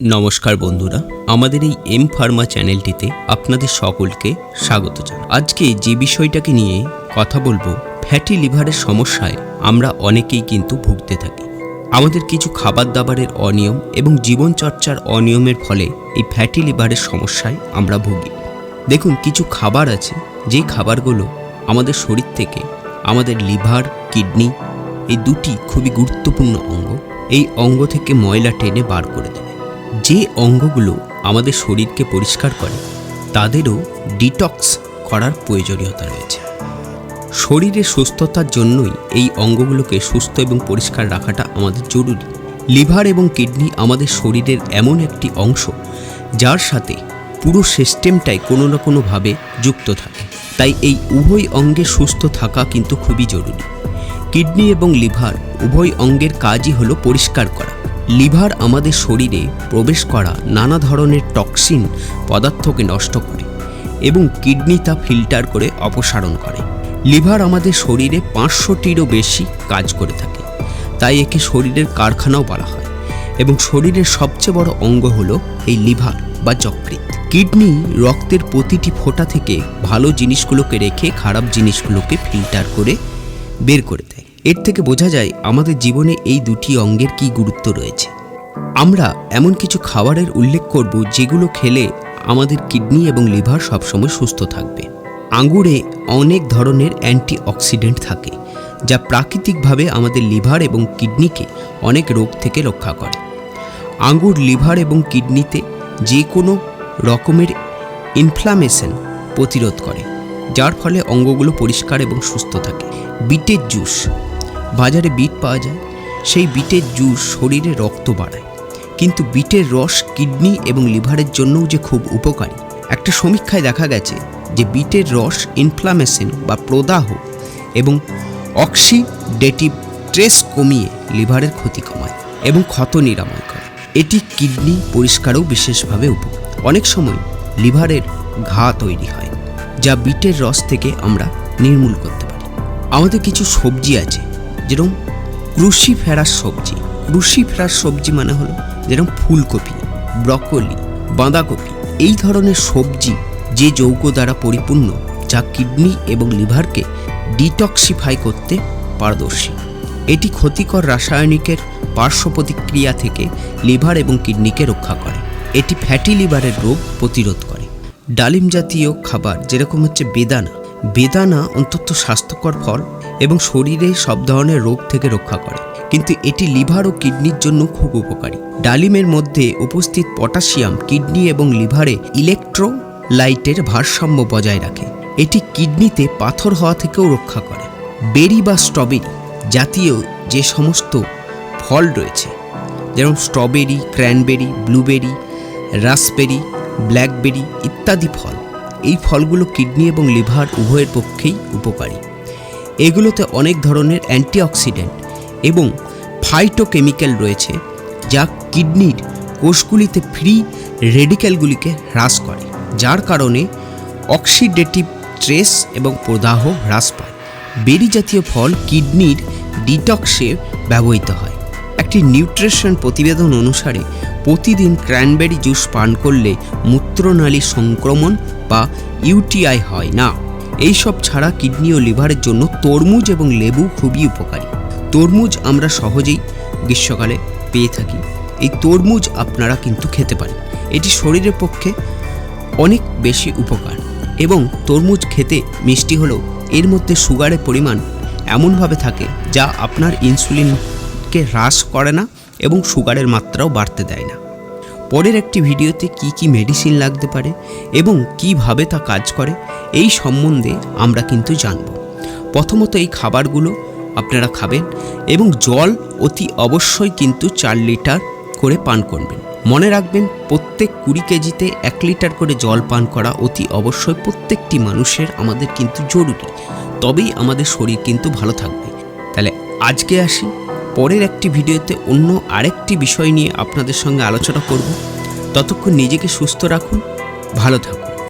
নমস্কার বন্ধুরা, আমাদের এই এম ফার্মা চ্যানেলটিতে আপনাদের সকলকে স্বাগত জানাই। আজকে যে বিষয়টাকে নিয়ে কথা বলবো, ফ্যাটি লিভারের সমস্যায় আমরা অনেকেই কিন্তু ভুগতে থাকি। আমাদের কিছু খাবার দাবারের অনিয়ম এবং জীবনচর্চার অনিয়মের ফলে এই ফ্যাটি লিভারের সমস্যায় আমরা ভুগি। দেখুন, কিছু খাবার আছে যেই খাবারগুলো আমাদের শরীর থেকে আমাদের লিভার, কিডনি এই দুটি খুবই গুরুত্বপূর্ণ অঙ্গ, এই অঙ্গ থেকে ময়লা টেনে বার করে দেবে। যে অঙ্গগুলো আমাদের শরীরকে পরিষ্কার করে তাদেরও ডিটক্স করার প্রয়োজনীয়তা রয়েছে। শরীরের সুস্থতার জন্যই এই অঙ্গগুলোকে সুস্থ এবং পরিষ্কার রাখাটা আমাদের জরুরি। লিভার এবং কিডনি আমাদের শরীরের এমন একটি অংশ যার সাথে পুরো সিস্টেমটাই কোনো না কোনোভাবে যুক্ত থাকে, তাই এই উভয় অঙ্গে সুস্থ থাকা কিন্তু খুবই জরুরি। কিডনি এবং লিভার উভয় অঙ্গের কাজই হলো পরিষ্কার করা। লিভার আমাদের শরীরে প্রবেশ করা নানা ধরনের টক্সিন পদার্থকে নষ্ট করে এবং কিডনি তা ফিল্টার করে অপসারণ করে। লিভার আমাদের শরীরে 500টিরও বেশি কাজ করে থাকে, তাই একে শরীরের কারখানাও বলা হয় এবং শরীরের সবচেয়ে বড় অঙ্গ হলো এই লিভার বা যকৃৎ। কিডনি রক্তের প্রতিটি ফোঁটা থেকে ভালো জিনিসগুলোকে রেখে খারাপ জিনিসগুলোকে ফিল্টার করে বের করে দেয়। এর থেকে বোঝা যায় আমাদের জীবনে এই দুটি অঙ্গের কী গুরুত্ব রয়েছে। আমরা এমন কিছু খাবারের উল্লেখ করব যেগুলো খেলে আমাদের কিডনি এবং লিভার সবসময় সুস্থ থাকবে। আঙুরে অনেক ধরনের অ্যান্টিঅক্সিডেন্ট থাকে যা প্রাকৃতিকভাবে আমাদের লিভার এবং কিডনিকে অনেক রোগ থেকে রক্ষা করে। আঙুর লিভার এবং কিডনিতে যে কোনো রকমের ইনফ্লামেশন প্রতিরোধ করে, যার ফলে অঙ্গগুলো পরিষ্কার এবং সুস্থ থাকে। বিটের জুস, বাজারে বিট পাওয়া যায়, সেই বিটের জুস শরীরে রক্ত বাড়ায়, কিন্তু বিটের রস কিডনি এবং লিভারের জন্যও যে খুব উপকারী। একটা সমীক্ষায় দেখা গেছে যে বিটের রস ইনফ্লামেশন বা প্রদাহ এবং অক্সিডেটিভ স্ট্রেস কমিয়ে লিভারের ক্ষতি কমায় এবং ক্ষত নিরাময় করে। এটি কিডনি পরিষ্কারও বিশেষভাবে উপকারী। অনেক সময় লিভারের ঘা তৈরি হয় যা বিটের রস থেকে আমরা নির্মূল করতে পারি। আমাদের কিছু সবজি আছে যেরকম ক্রুসিফেরাস সবজি। ক্রুসিফেরাস সবজি মানে হলো যেরকম ফুলকপি, ব্রকোলি, বাঁধাকপি, এই ধরনের সবজি যে যৌগ দ্বারা পরিপূর্ণ যা কিডনি এবং লিভারকে ডিটক্সিফাই করতে পারদর্শী। এটি ক্ষতিকর রাসায়নিকের পার্শ্ব প্রতিক্রিয়া থেকে লিভার এবং কিডনিকে রক্ষা করে। এটি ফ্যাটি লিভারের রোগ প্রতিরোধ করে। ডালিম জাতীয় খাবার যেরকম হচ্ছে বেদানা অত্যন্ত স্বাস্থ্যকর ফল এবং শরীরে সব ধরনের রোগ থেকে রক্ষা করে, কিন্তু এটি লিভার ও কিডনির জন্য খুব উপকারী। ডালিমের মধ্যে উপস্থিত পটাশিয়াম কিডনি এবং লিভারে ইলেকট্রোলাইটের ভারসাম্য বজায় রাখে। এটি কিডনিতে পাথর হওয়া থেকেও রক্ষা করে। বেরি বা স্ট্রবেরি জাতীয় যে সমস্ত ফল রয়েছে, যেমন strawberry, cranberry, blueberry, raspberry, blackberry ইত্যাদি ফল, এই ফলগুলো কিডনি এবং লিভার উভয়ের পক্ষেই উপকারী। এগুলোতে অনেক ধরনের অ্যান্টিঅক্সিডেন্ট এবং ফাইটোকেমিক্যাল রয়েছে যা কিডনির কোষগুলিতে ফ্রি রেডিক্যালগুলিকে হ্রাস করে, যার কারণে অক্সিডেটিভ স্ট্রেস এবং প্রদাহ হ্রাস পায়। বেরি জাতীয় ফল কিডনির ডিটক্সে ব্যবহৃত হয়। একটি নিউট্রিশন প্রতিবেদন অনুসারে প্রতিদিন ক্র্যানবেরি জুস পান করলে মূত্রনালী সংক্রমণ বা ইউটিআই হয় না। এইসব ছাড়া কিডনি ও লিভারের জন্য তরমুজ এবং লেবু খুবই উপকারী। তরমুজ আমরা সহজেই গ্রীষ্মকালে পেয়ে থাকি। এই তরমুজ আপনারা কিন্তু খেতে পারেন। এটি শরীরের পক্ষে অনেক বেশি উপকার এবং তরমুজ খেতে মিষ্টি হলেও এর মধ্যে সুগারের পরিমাণ এমনভাবে থাকে যা আপনার ইনসুলিনকে হ্রাস করে না এবং সুগারের মাত্রাও বাড়তে দেয় না। পরের একটি ভিডিওতে কি মেডিসিন লাগতে পারে এবং কিভাবে তা কাজ করে এই সম্বন্ধে আমরা কিন্তু জানব। প্রথমত এই খাবারগুলো আপনারা খাবেন এবং জল অতি অবশ্যই কিন্তু 4 লিটার করে পান করবেন। মনে রাখবেন, প্রত্যেক 20 কেজিতে 1 লিটার করে জল পান করা অতি অবশ্যই প্রত্যেকটি মানুষের আমাদের কিন্তু জরুরি, তবেই আমাদের শরীর কিন্তু ভালো থাকবে। তাহলে আজকে আসি, পরের একটি ভিডিওতে অন্য আরেকটি বিষয় নিয়ে আপনাদের সঙ্গে আলোচনা করব। ততক্ষণ নিজেকে সুস্থ রাখুন, ভালো থাকুন।